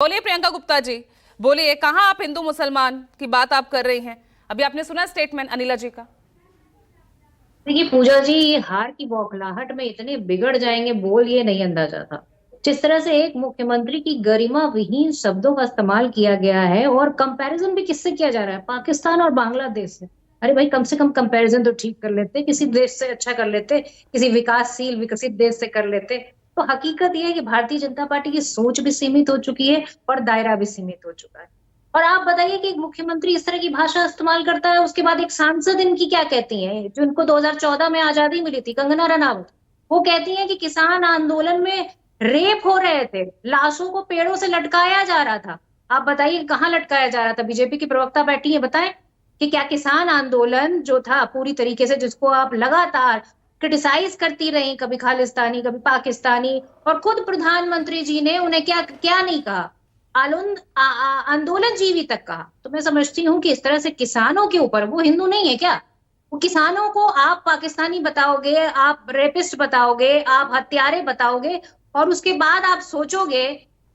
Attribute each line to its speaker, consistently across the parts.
Speaker 1: बोलिए प्रियंका गुप्ता जी, बोलिए कहाँ आप हिंदू मुसलमान की बात आप कर रही हैं। अभी आपने सुना स्टेटमेंट अनिला जी का।
Speaker 2: देखिए पूजा जी, ये हार की बौखलाहट में इतने बिगड़ जाएंगे बोल ये नहीं अंदाजा था। जिस तरह से एक मुख्यमंत्री की गरिमा विहीन शब्दों का इस्तेमाल किया गया है और कंपैरिजन भी किससे किया जा रहा है, पाकिस्तान और बांग्लादेश से। अरे भाई, कम से कम कंपैरिजन तो ठीक कर लेते, किसी देश से अच्छा कर लेते, किसी विकासशील विकसित देश से कर लेते। तो हकीकत यह है कि भारतीय जनता पार्टी की सोच भी सीमित हो चुकी है और दायरा भी सीमित हो चुका है। और आप बताइए कि एक मुख्यमंत्री इस तरह की भाषा इस्तेमाल करता है, उसके बाद एक सांसद इनकी क्या कहती हैं, जो इनको 2014 में आजादी मिली थी, कंगना रनावत। वो कहती हैं कि किसान आंदोलन में रेप हो रहे थे, लाशों को पेड़ों से लटकाया जा रहा था। आप बताइए कहाँ लटकाया जा रहा था? बीजेपी की प्रवक्ता बैठी है, बताएं कि क्या किसान आंदोलन जो था पूरी तरीके से, जिसको आप लगातार क्रिटिसाइज करती रही, कभी खालिस्तानी कभी पाकिस्तानी, और खुद प्रधानमंत्री जी ने उन्हें क्या क्या नहीं कहा, आंदोलन जीवी तक कहा। तो मैं समझती हूँ कि इस तरह से किसानों के ऊपर, वो हिंदू नहीं है क्या? वो किसानों को आप पाकिस्तानी बताओगे, आप रेपिस्ट बताओगे, आप हत्यारे बताओगे, और उसके बाद आप सोचोगे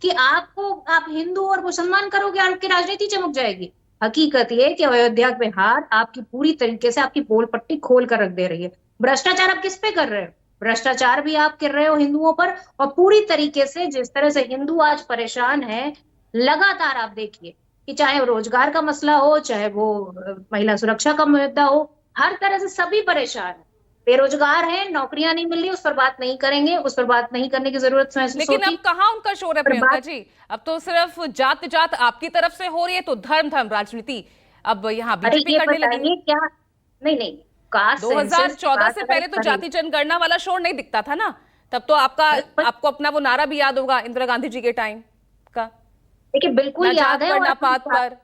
Speaker 2: कि आप हिंदू और मुसलमान करोगे और आपकी राजनीति चमक जाएगी। हकीकत ये कि अयोध्या में हार आपकी पूरी तरीके से आपकी पोल पट्टी खोल कर रख दे रही है। भ्रष्टाचार आप किस पे कर रहे हो? भ्रष्टाचार भी आप कर रहे हो हिंदुओं पर। और पूरी तरीके से जिस तरह से हिंदू आज परेशान है, लगातार आप देखिए कि चाहे वो रोजगार का मसला हो, चाहे वो महिला सुरक्षा का मुद्दा हो, हर तरह से सभी परेशान है। बेरोजगार है, नौकरियां नहीं मिल रही, उस पर बात नहीं करेंगे, उस पर बात नहीं करने की जरूरत महसूस
Speaker 1: लेकिन अब
Speaker 2: होती।
Speaker 1: कहाँ उनका शोर है
Speaker 2: पर
Speaker 1: प्रियंका
Speaker 2: बात,
Speaker 1: जी। अब तो सिर्फ जात जात आपकी तरफ से हो रही है, तो धर्म धर्म राजनीति अब यहाँ
Speaker 2: अरे
Speaker 1: बीजेपी
Speaker 2: ये
Speaker 1: करने लगी है।
Speaker 2: बताइए क्या, नहीं नहीं, कास्ट सेंसस की
Speaker 1: 2014
Speaker 2: बात
Speaker 1: से
Speaker 2: अगर
Speaker 1: पहले तो
Speaker 2: करें,
Speaker 1: जाति जनगणना वाला शोर नहीं दिखता था ना। तब तो आपका
Speaker 2: पर
Speaker 1: आपको अपना वो नारा भी याद होगा इंदिरा गांधी जी के टाइम का,
Speaker 2: देखिए बिल्कुल
Speaker 1: ना
Speaker 2: याद
Speaker 1: जात
Speaker 2: है।
Speaker 1: पर
Speaker 2: और
Speaker 1: ना
Speaker 2: हम
Speaker 1: पात पर,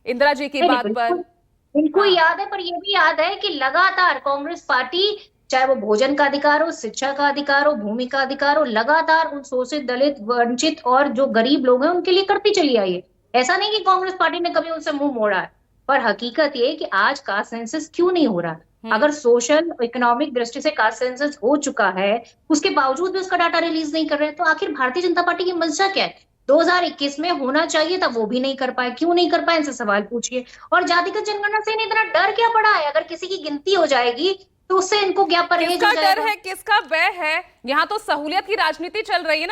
Speaker 1: इंदिरा जी की
Speaker 2: नहीं नहीं,
Speaker 1: बात
Speaker 2: बिल्कुल
Speaker 1: पर।
Speaker 2: बिल्कुल
Speaker 1: हाँ,
Speaker 2: याद है, पर ये भी याद है कि लगातार कांग्रेस पार्टी, चाहे वो भोजन का अधिकार हो, शिक्षा का अधिकार हो, भूमि का अधिकार हो, लगातार उन शोषित दलित वंचित और जो गरीब लोग हैं उनके लिए करती चली आई है। ऐसा नहीं कि कांग्रेस पार्टी ने कभी उनसे मुंह मोड़ा है। पर हकीकत ये है कि आज कास्ट सेंसस क्यों नहीं हो रहा?
Speaker 1: हम्म।
Speaker 2: अगर सोशल इकोनॉमिक दृष्टि से कास्ट सेंसस हो चुका है, उसके बावजूद भी उसका डाटा रिलीज नहीं कर रहे हैं, तो आखिर भारतीय जनता पार्टी की मंशा क्या है? 2021 में होना चाहिए था, वो भी नहीं कर पाए। क्यों नहीं कर पाए, इनसे सवाल पूछिए। और जातिगत जनगणना से इन्हें इतना डर क्या पड़ा है? अगर किसी की गिनती हो जाएगी तो उससे इनको क्या परहेज हो
Speaker 1: किसका डर
Speaker 2: जाएगा?
Speaker 1: है, किसका भय है? यहाँ तो सहूलियत की राजनीति चल रही है ना